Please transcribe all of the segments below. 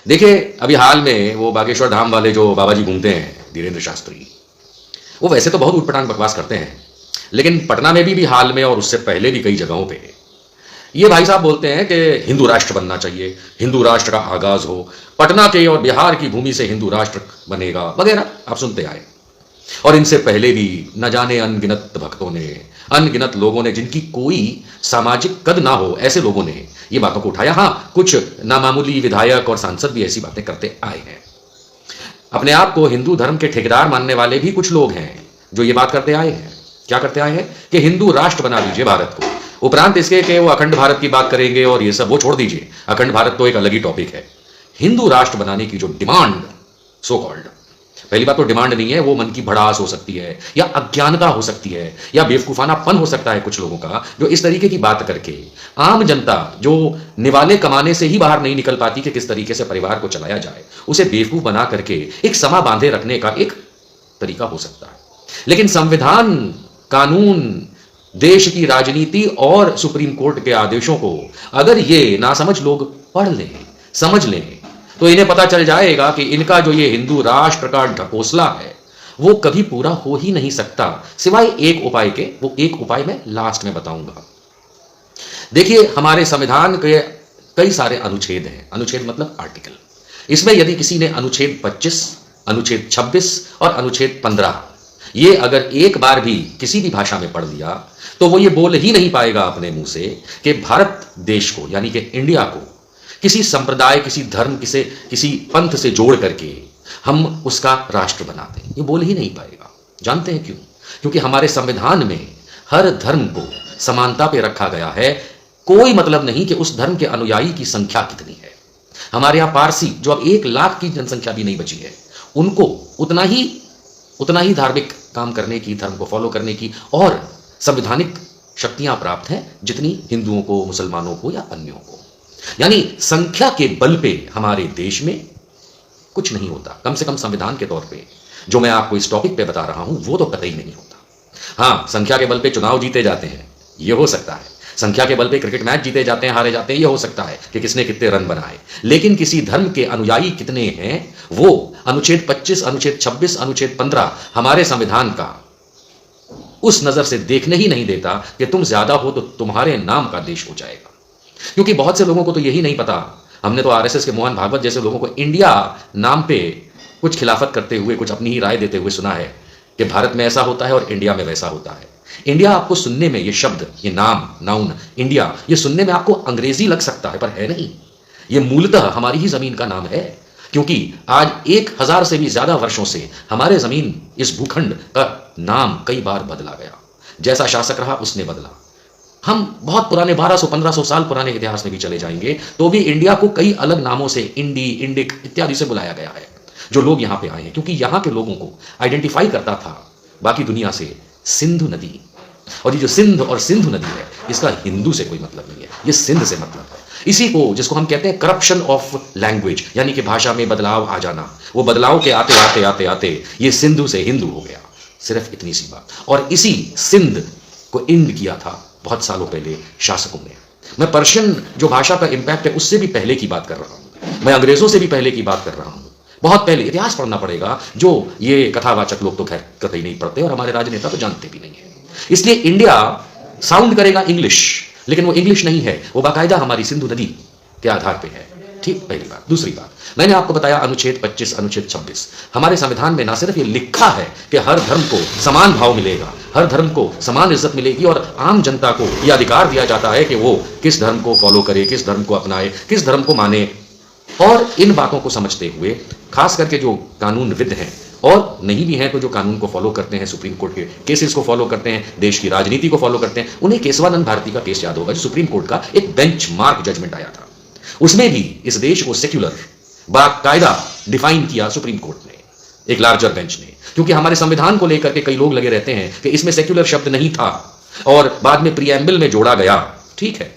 देखिए, अभी हाल में वो बागेश्वर धाम वाले जो बाबा जी घूमते हैं, धीरेन्द्र शास्त्री, वो वैसे तो बहुत ऊटपटांग बकवास करते हैं, लेकिन पटना में भी हाल में और उससे पहले भी कई जगहों पे ये भाई साहब बोलते हैं कि हिंदू राष्ट्र बनना चाहिए, हिंदू राष्ट्र का आगाज हो, पटना के और बिहार की भूमि से हिंदू राष्ट्र बनेगा वगैरह आप सुनते आए। और इनसे पहले भी न जाने अनगिनत भक्तों ने, अनगिनत लोगों ने, जिनकी कोई सामाजिक कद ना हो, ऐसे लोगों ने ये बातों को उठाया। हाँ, कुछ नामामूली विधायक और सांसद भी ऐसी बातें करते आए हैं। अपने आप को हिंदू धर्म के ठेकेदार मानने वाले भी कुछ लोग हैं जो ये बात करते आए हैं। क्या करते आए हैं कि हिंदू राष्ट्र बना लीजिए भारत को, उपरांत इसके कि वो अखंड भारत की बात करेंगे और ये सब वो छोड़ दीजिए, अखंड भारत तो एक अलग ही टॉपिक है। हिंदू राष्ट्र बनाने की जो डिमांड, सो कॉल्ड, पहली बात तो डिमांड नहीं है, वो मन की भड़ास हो सकती है या अज्ञानता हो सकती है या बेवकूफानापन हो सकता है कुछ लोगों का, जो इस तरीके की बात करके आम जनता जो निवाले कमाने से ही बाहर नहीं निकल पाती कि किस तरीके से परिवार को चलाया जाए, उसे बेवकूफ बना करके एक समा बांधे रखने का एक तरीका हो सकता है। लेकिन संविधान, कानून, देश की राजनीति और सुप्रीम कोर्ट के आदेशों को अगर ये नासमझ लोग पढ़ लें, समझ लें, तो इन्हें पता चल जाएगा कि इनका जो ये हिंदू राष्ट्र का ढकोसला है वो कभी पूरा हो ही नहीं सकता, सिवाय एक उपाय के। वो एक उपाय मैं लास्ट में बताऊंगा। देखिए, हमारे संविधान के कई सारे अनुच्छेद हैं। अनुच्छेद मतलब आर्टिकल। इसमें यदि किसी ने अनुच्छेद 25, अनुच्छेद 26 और अनुच्छेद 15 ये अगर एक बार भी किसी भी भाषा में पढ़ लिया तो वो ये बोल ही नहीं पाएगा अपने मुंह से कि भारत देश को, यानी कि इंडिया को, किसी संप्रदाय, किसी धर्म, किसी पंथ से जोड़ करके हम उसका राष्ट्र बनाते हैं। ये बोल ही नहीं पाएगा। जानते हैं क्यों? क्योंकि हमारे संविधान में हर धर्म को समानता पे रखा गया है। कोई मतलब नहीं कि उस धर्म के अनुयायी की संख्या कितनी है। हमारे यहां पारसी, जो अब 1 लाख की जनसंख्या भी नहीं बची है, उनको उतना ही धार्मिक काम करने की, धर्म को फॉलो करने की और संवैधानिक शक्तियां प्राप्त हैं जितनी हिंदुओं को, मुसलमानों को या अन्यों को। यानी संख्या के बल पे हमारे देश में कुछ नहीं होता। कम से कम संविधान के तौर पे जो मैं आपको इस टॉपिक पे बता रहा हूं वो तो कतई नहीं होता। हां, संख्या के बल पे चुनाव जीते जाते हैं, ये हो सकता है। संख्या के बल पे क्रिकेट मैच जीते जाते हैं, हारे जाते हैं, ये हो सकता है कि किसने कितने रन बनाए। लेकिन किसी धर्म के अनुयायी कितने हैं, वो अनुच्छेद 25, अनुच्छेद 26, अनुच्छेद 15 हमारे संविधान का उस नजर से देखने ही नहीं देता कि तुम ज्यादा हो तो तुम्हारे नाम का देश हो जाएगा। क्योंकि बहुत से लोगों को तो यही नहीं पता। हमने तो आरएसएस के मोहन भागवत जैसे लोगों को इंडिया नाम पे कुछ खिलाफत करते हुए, कुछ अपनी ही राय देते हुए सुना है कि भारत में ऐसा होता है और इंडिया में वैसा होता है। इंडिया आपको सुनने में, ये शब्द, ये नाम, नाउन इंडिया, ये सुनने में आपको अंग्रेजी लग सकता है, पर है नहीं। ये मूलतः हमारी ही जमीन का नाम है। क्योंकि आज 1000 से भी ज्यादा वर्षों से हमारे जमीन, इस भूखंड का नाम कई बार बदला गया। जैसा शासक रहा उसने बदला। हम बहुत पुराने 1200-1500 साल पुराने इतिहास में भी चले जाएंगे तो भी इंडिया को कई अलग नामों से, इंडी, इंडिक इत्यादि से बुलाया गया है जो लोग यहां पे आए हैं। क्योंकि यहां के लोगों को आइडेंटिफाई करता था बाकी दुनिया से सिंधु नदी। और ये जो सिंध और सिंधु नदी है, इसका हिंदू से कोई मतलब नहीं है, ये सिंध से मतलब है। इसी को, जिसको हम कहते हैं करप्शन ऑफ लैंग्वेज, यानी कि भाषा में बदलाव आ जाना, वो बदलाव के आते आते आते आते ये सिंधु से हिंदू हो गया। सिर्फ इतनी सी बात। और इसी सिंध को इंड किया था बहुत सालों पहले शासकों ने। मैं पर्शियन जो भाषा का इंपैक्ट है उससे भी पहले की बात कर रहा हूं, मैं अंग्रेजों से भी पहले की बात कर रहा हूं। बहुत पहले इतिहास पढ़ना पड़ेगा, जो ये कथावाचक लोग तो खैर कतई नहीं पढ़ते और हमारे राजनेता तो जानते भी नहीं है। इसलिए इंडिया साउंड करेगा इंग्लिश, लेकिन वो इंग्लिश नहीं है, वो बाकायदा हमारी सिंधु नदी के आधार पे है। ठीक, पहली बात। दूसरी बात, मैंने आपको बताया अनुच्छेद 25, अनुच्छेद 26 हमारे संविधान में ना सिर्फ ये लिखा है कि हर धर्म को समान भाव मिलेगा, हर धर्म को समान इज्जत मिलेगी और आम जनता को यह अधिकार दिया जाता है कि वो किस धर्म को फॉलो करे, किस धर्म को अपनाए, किस धर्म को माने। और इन बातों को समझते हुए खास करके जो कानूनविद हैं और नहीं भी हैं तो जो कानून को फॉलो करते हैं, सुप्रीम कोर्ट के केसेस को फॉलो करते हैं, देश की राजनीति को फॉलो करते हैं, उन्हें केशवानंद भारती का केस याद होगा जो सुप्रीम कोर्ट का एक बेंचमार्क जजमेंट आया था। उसमें भी इस देश को सेक्युलर बाकायदा डिफाइन किया सुप्रीम कोर्ट ने, एक लार्जर बेंच ने। क्योंकि हमारे संविधान को लेकर के कई लोग लगे रहते हैं कि इसमें सेक्युलर शब्द नहीं था और बाद में प्रीएम्बल में जोड़ा गया। ठीक है,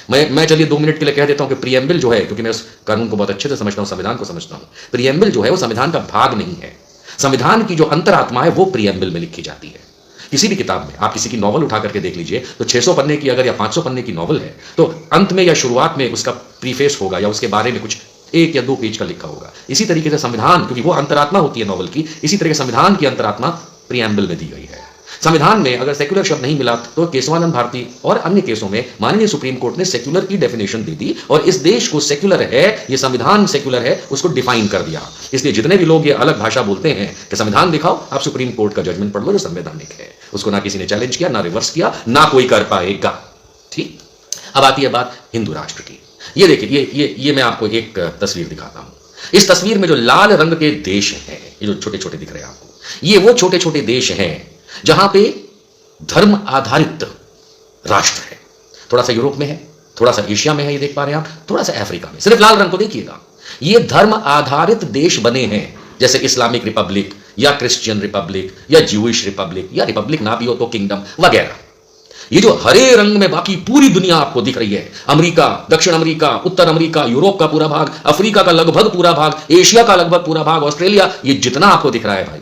मैं चलिए 2 मिनट के लिए कह देता हूं कि प्रीएम्बल जो है, क्योंकि मैं उस कानून को बहुत अच्छे से समझता हूं, संविधान को समझता हूं, प्रीएम्बल जो है वो संविधान का भाग नहीं है। संविधान की जो अंतरात्मा है वो प्रीएम्बल में लिखी जाती है। किसी भी किताब में आप किसी की नॉवल उठा करके देख लीजिए तो 600 पन्ने की अगर या 500 पन्ने की नॉवल है तो अंत में या शुरुआत में उसका प्रीफेस होगा या उसके बारे में कुछ 1 या 2 पेज का लिखा होगा। इसी तरीके से संविधान, क्योंकि वो अंतरात्मा होती है नॉवल की, इसी तरह संविधान की अंतरात्मा प्रीएम्बल में दी गई है। संविधान में अगर सेक्युलर शब्द नहीं मिला तो केशवानंद भारती और अन्य केसों में माननीय सुप्रीम कोर्ट ने सेक्युलर की डेफिनेशन दे दी और इस देश को सेक्युलर है, ये संविधान सेक्युलर है, उसको डिफाइन कर दिया। इसलिए जितने भी लोग ये अलग भाषा बोलते हैं कि संविधान दिखाओ, आप सुप्रीम कोर्ट का जजमेंट पढ़ लो जो संवैधानिक है, उसको ना किसी ने चैलेंज किया, ना रिवर्स किया, ना कोई कर पाएगा। ठीक, अब आती है बात हिंदू राष्ट्र की। ये देखिए, ये मैं आपको एक तस्वीर दिखाता हूं। इस तस्वीर में जो लाल रंग के देश हैं, ये जो छोटे छोटे दिख रहे हैं आपको, ये वो छोटे छोटे देश हैं जहां पे धर्म आधारित राष्ट्र है। थोड़ा सा यूरोप में है, थोड़ा सा एशिया में है, ये देख पा रहे हैं आप, थोड़ा सा अफ्रीका में। सिर्फ लाल रंग को देखिएगा, ये धर्म आधारित देश बने हैं, जैसे इस्लामिक रिपब्लिक या क्रिश्चियन रिपब्लिक या ज्यूइश रिपब्लिक, या रिपब्लिक ना भी हो तो किंगडम वगैरह। ये जो हरे रंग में बाकी पूरी दुनिया आपको दिख रही है, अमेरिका, दक्षिण अमेरिका, उत्तर अमेरिका, यूरोप का पूरा भाग, अफ्रीका का लगभग पूरा भाग, एशिया का लगभग पूरा भाग, ऑस्ट्रेलिया, ये जितना आपको दिख रहा है भाई,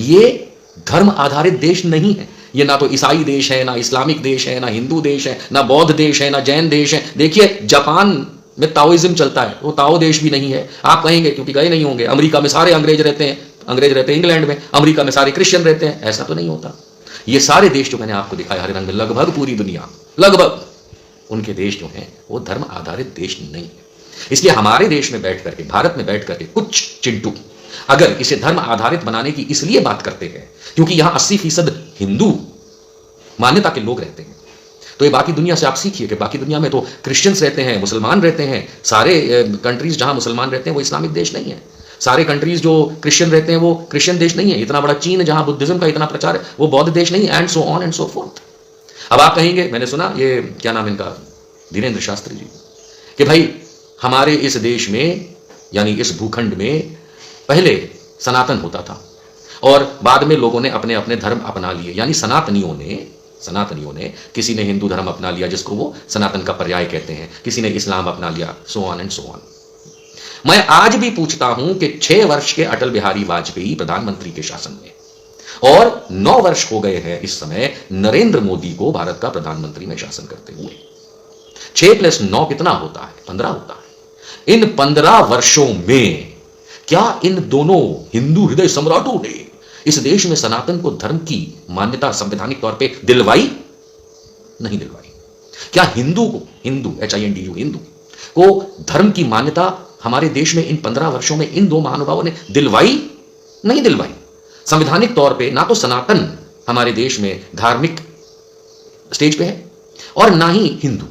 ये धर्म आधारित देश नहीं है। ये ना तो ईसाई देश है, ना इस्लामिक देश है, ना हिंदू देश है, ना बौद्ध देश है, ना जैन देश है। देखिए जापान में ताओइज्म चलता है, वो ताओ देश भी नहीं है। आप कहेंगे क्योंकि गए नहीं होंगे, अमेरिका में सारे अंग्रेज रहते हैं इंग्लैंड में, अमेरिका में सारे क्रिश्चियन रहते हैं, ऐसा तो नहीं होता। ये सारे देश जो मैंने आपको दिखाया हरे रंग में, लगभग पूरी दुनिया, लगभग उनके देश जो हैं वो धर्म आधारित देश नहीं है। इसलिए हमारे देश में बैठ करके, भारत में बैठ करके कुछ चिंटू अगर इसे धर्म आधारित बनाने की इसलिए बात करते हैं क्योंकि यहां 80% हिंदू मान्यता के लोग रहते हैं, तो ये बाकी दुनिया से आप सीखिए कि बाकी दुनिया में तो क्रिश्चियंस रहते हैं, मुसलमान रहते हैं। सारे कंट्रीज जहां मुसलमान रहते हैं वो इस्लामिक देश नहीं है, सारे कंट्रीज जो क्रिश्चियन रहते हैं वो क्रिश्चियन देश नहीं है। इतना बड़ा चीन जहां बुद्धिज्म का इतना प्रचार है वो बौद्ध देश नहीं, and so on and so fourth. अब आप कहेंगे, मैंने सुना ये क्या नाम इनका, धीरेन्द्र शास्त्री जी, कि भाई हमारे इस देश में यानी इस भूखंड में पहले सनातन होता था और बाद में लोगों ने अपने अपने धर्म अपना लिए, यानी सनातनियों ने किसी ने हिंदू धर्म अपना लिया जिसको वो सनातन का पर्याय कहते हैं, किसी ने इस्लाम अपना लिया, so on and so on. मैं आज भी पूछता हूं कि 6 वर्ष के अटल बिहारी वाजपेयी प्रधानमंत्री के शासन में और 9 वर्ष हो गए हैं इस समय नरेंद्र मोदी को भारत का प्रधानमंत्री में शासन करते हुए। 6 + 9 कितना होता है? 15 होता है। इन 15 वर्षों में क्या इन दोनों हिंदू हृदय सम्राटों ने इस देश में सनातन को धर्म की मान्यता संवैधानिक तौर पे दिलवाई? नहीं दिलवाई। क्या हिंदू HINDU हिंदू को धर्म की मान्यता हमारे देश में इन 15 वर्षों में इन 2 महानुभावों ने दिलवाई? नहीं दिलवाई। संवैधानिक तौर पे ना तो सनातन हमारे देश में धार्मिक स्टेज पे है और ना ही हिंदू।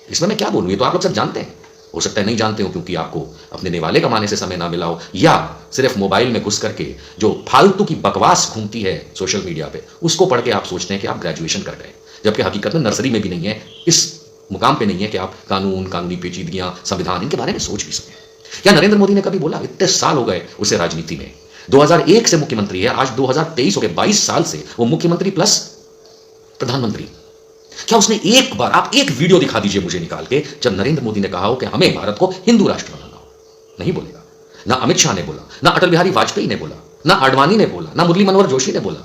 इसमें मैं क्या बोलूं, ये तो आप लोग सब जानते हैं। हो सकता है नहीं जानते हो क्योंकि आपको अपने नेवाले कमाने से समय ना मिला हो, या सिर्फ मोबाइल में घुस करके जो फालतू की बकवास घूमती है सोशल मीडिया पे उसको पढ़ के आप सोचते हैं कि आप ग्रेजुएशन कर गए, जबकि हकीकत में नर्सरी में भी नहीं है, इस मुकाम पे नहीं है कि आप कानून, कानूनी पेचीदगियां, संविधान, इनके बारे में सोच भी सकें। क्या नरेंद्र मोदी ने कभी बोला? इतने साल हो गए उसे राजनीति में, 2001 से मुख्यमंत्री है, आज 2023 हो गए, 22 साल से वो मुख्यमंत्री प्लस प्रधानमंत्री। क्या उसने एक बार, आप एक वीडियो दिखा दीजिए मुझे निकाल के, जब नरेंद्र मोदी ने कहा हो कि हमें भारत को हिंदू राष्ट्र बनाना हो? नहीं बोलेगा। ना अमित शाह ने बोला, ना अटल बिहारी वाजपेयी ने बोला, ना आडवाणी ने बोला, ना मुरली मनोहर जोशी ने बोला,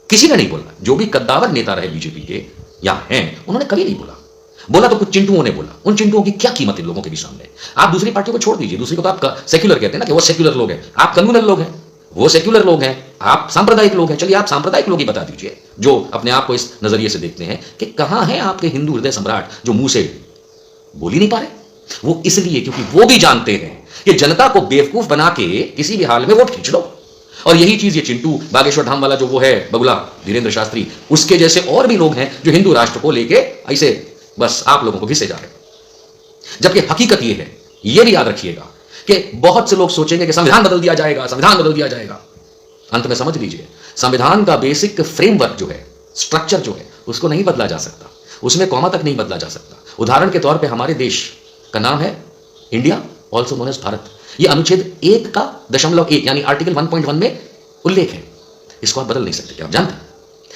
किसी ने नहीं बोला। जो भी कद्दावर नेता रहे बीजेपी के या हैं, उन्होंने कभी नहीं बोला। बोला तो कुछ चिंटुओं ने बोला। उन चिंटुओं की क्या कीमत इन लोगों के भी सामने? आप दूसरी पार्टियों को छोड़ दीजिए, दूसरी को तो आप सेक्युलर कहते हैं ना कि वो सेक्युलर लोग हैं, आप कम्युनल लोग हैं, वो सेक्युलर लोग हैं, आप सांप्रदायिक लोग हैं। चलिए आप सांप्रदायिक लोग ही बता दीजिए जो अपने आप को इस नजरिए से देखते हैं कि कहां है आपके हिंदू हृदय सम्राट जो मुंह से बोल ही नहीं पा रहे। वो इसलिए क्योंकि वो भी जानते हैं कि जनता को बेवकूफ बना के किसी भी हाल में वोट खींच लो। और यही चीज ये चिंटू बागेश्वर धाम वाला जो वो है बगुला धीरेन्द्र शास्त्री, उसके जैसे और भी लोग हैं जो हिंदू राष्ट्र को लेके ऐसे बस आप लोगों को घिसे जा रहे हैं। जबकि हकीकत ये है, ये भी याद रखिएगा कि बहुत से लोग सोचेंगे कि संविधान बदल दिया जाएगा, संविधान बदल दिया जाएगा। अंत में समझ लीजिए, संविधान का बेसिक फ्रेमवर्क जो है, स्ट्रक्चर जो है, उसको नहीं बदला जा सकता, उसमें कॉमा तक नहीं बदला जा सकता। उदाहरण के तौर पे हमारे देश का नाम है India, also known as Bharat. यह अनुच्छेद 1.1 यानी आर्टिकल 1.1 में उल्लेख है, इसको आप बदल नहीं सकते। क्या आप जानते हैं?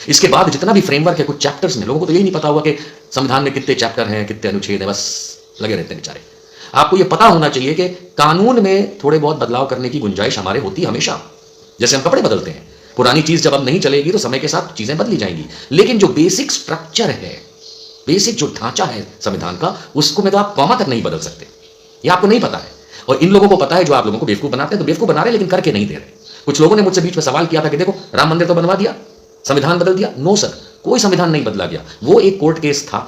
इसके बाद जितना भी फ्रेमवर्क है कुछ चैप्टर्स में, लोगों को तो यही नहीं पता होगा कि संविधान में कितने चैप्टर हैं, कितने अनुच्छेद हैं, बस लगे रहते हैं बेचारे। आपको यह पता होना चाहिए कि कानून में थोड़े बहुत बदलाव करने की गुंजाइश हमारे होती है हमेशा। जैसे हम कपड़े बदलते हैं, पुरानी चीज जब अब नहीं चलेगी तो समय के साथ चीजें बदली जाएंगी, लेकिन जो बेसिक स्ट्रक्चर है, बेसिक जो ढांचा है संविधान का, उसको में तो आप कॉमा तक नहीं बदल सकते। ये आपको नहीं पता है, और इन लोगों को पता है जो आप लोगों को बेवकूफ बनाते हैं, तो बेवकूफ बना रहे हैं लेकिन करके नहीं दे रहे। कुछ लोगों ने मुझसे बीच में सवाल किया था कि देखो राम मंदिर तो बनवा दिया, संविधान बदल दिया। नो सर, कोई संविधान नहीं बदला गया। वो एक कोर्ट केस था,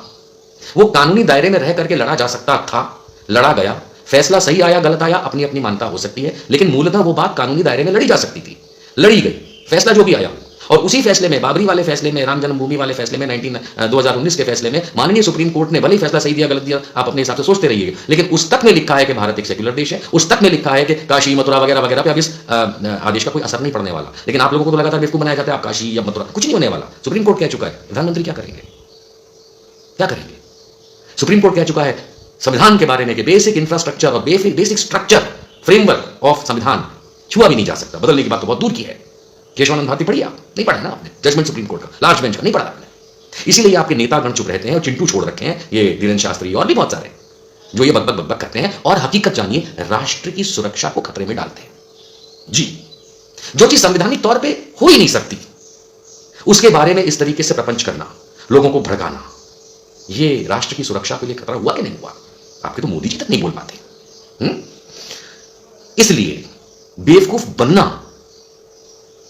वो कानूनी दायरे में रह करके लड़ा जा सकता था, लड़ा गया। फैसला सही आया गलत आया अपनी अपनी मान्यता हो सकती है, लेकिन मूलतः वो बात कानूनी दायरे में लड़ी जा सकती थी, लड़ी गई, फैसला जो भी आया। और उसी फैसले में, बाबरी वाले फैसले में, राम जन्मभूमि वाले फैसले में, 2019 के फैसले में माननीय सुप्रीम कोर्ट ने भले ही फैसला सही दिया गलत दिया आप अपने हिसाब से सोचते रहिए, लेकिन उस तक में लिखा है कि भारत एक सेक्युलर देश है, उस तक में लिखा है कि काशी मथुरा वगैरह वगैरह पे अब इस आदेश का कोई असर नहीं पड़ने वाला। लेकिन आप लोगों को तो लगातार बेवकूफ बनाया जाता है, आप काशी या मथुरा, कुछ नहीं होने वाला। सुप्रीम कोर्ट कह चुका है, प्रधानमंत्री क्या करेंगे, क्या करेंगे? सुप्रीम कोर्ट कह चुका है संविधान के बारे में कि बेसिक इंफ्रास्ट्रक्चर और बेसिक स्ट्रक्चर फ्रेमवर्क ऑफ संविधान छुआ भी नहीं जा सकता। बदलने की बात तो बहुत दूर की है। केशवानंद भारती पढ़ी आप? नहीं पढ़ा ना आपने, जजमेंट सुप्रीम कोर्ट का, लास्ट बेंच का नहीं पढ़ा आपने। इसीलिए आपके नेतागण चुप रहते हैं और चिंटू छोड़ रखे हैं, ये धीरेन्द्र शास्त्री और भी बहुत सारे, जो ये बकबक बकबक करते हैं और हकीकत जानिए राष्ट्र की सुरक्षा को खतरे में डालते हैं। जी, जो चीज संवैधानिक तौर पर हो ही नहीं सकती, उसके बारे में इस तरीके से प्रपंच करना, लोगों को भड़काना, ये राष्ट्र की सुरक्षा के लिए खतरा हुआ कि नहीं हुआ? आपके तो मोदी जी तक नहीं बोल पाते। इसलिए बेवकूफ बनना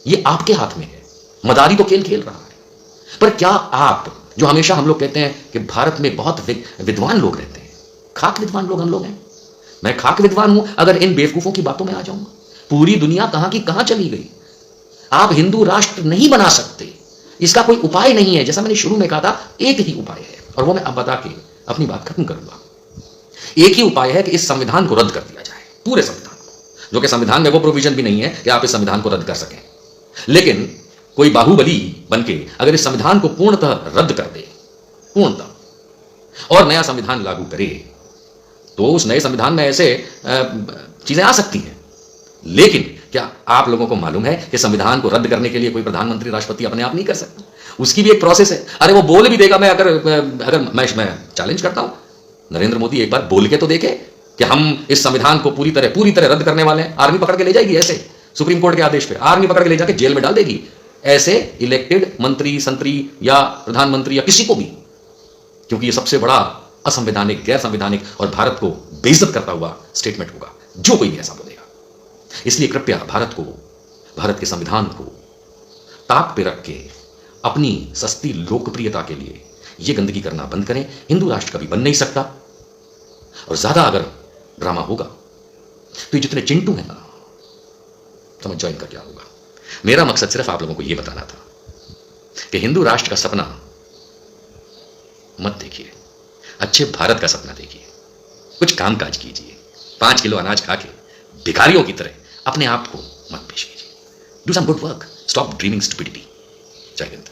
ये आपके हाथ में है। मदारी तो खेल खेल रहा है, पर क्या आप, जो हमेशा हम लोग कहते हैं कि भारत में बहुत विद्वान लोग रहते हैं, खाक विद्वान लोग हम लोग हैं, मैं खाक विद्वान हूं अगर इन बेवकूफों की बातों में आ जाऊंगा। पूरी दुनिया कहां की कहां चली गई। आप हिंदू राष्ट्र नहीं बना सकते, इसका कोई उपाय नहीं है। जैसा मैंने शुरू में कहा था, एक ही उपाय है, और वो मैं अब बता के अपनी बात खत्म करूंगा। एक ही उपाय है कि इस संविधान को रद्द कर दिया जाए, पूरे संविधान को, जो कि संविधान में वो प्रोविजन भी नहीं है कि आप इस संविधान को रद्द कर सकें। लेकिन कोई बाहुबली बनके अगर इस संविधान को पूर्णतः रद्द कर दे, पूर्णतः, और नया संविधान लागू करे, तो उस नए संविधान में ऐसे चीजें आ सकती हैं। लेकिन क्या आप लोगों को मालूम है कि संविधान को रद्द करने के लिए कोई प्रधानमंत्री राष्ट्रपति अपने आप नहीं कर सकता, उसकी भी एक प्रोसेस है। अरे वो बोल भी देगा, मैं अगर मैं चैलेंज करता हूं, नरेंद्र मोदी एक बार बोल के तो देखे कि हम इस संविधान को पूरी तरह रद्द करने वाले हैं। आर्मी पकड़ के ले जाएगी, ऐसे सुप्रीम कोर्ट के आदेश पे आर्मी पकड़ के ले जाके जेल में डाल देगी, ऐसे इलेक्टेड मंत्री संतरी या प्रधानमंत्री या किसी को भी, क्योंकि ये सबसे बड़ा असंवैधानिक, गैर संवैधानिक और भारत को बेइज्जत करता हुआ स्टेटमेंट होगा जो कोई भी ऐसा बोलेगा। इसलिए कृपया भारत को, भारत के संविधान को ताक पे रख के अपनी सस्ती लोकप्रियता के लिए ये गंदगी करना बंद करें। हिंदू राष्ट्र कभी बन नहीं सकता, और ज्यादा अगर ड्रामा होगा तो ये जितने चिंटू हैं ना, समझ जाओ इनका क्या होगा। मेरा मकसद सिर्फ आप लोगों को यह बताना था कि हिंदू राष्ट्र का सपना मत देखिए, अच्छे भारत का सपना देखिए, कुछ काम काज कीजिए। 5 किलो अनाज खा के भिखारियों की तरह अपने आप को मत पेश कीजिए। Do some good work, stop dreaming stupidity. जय हिंद।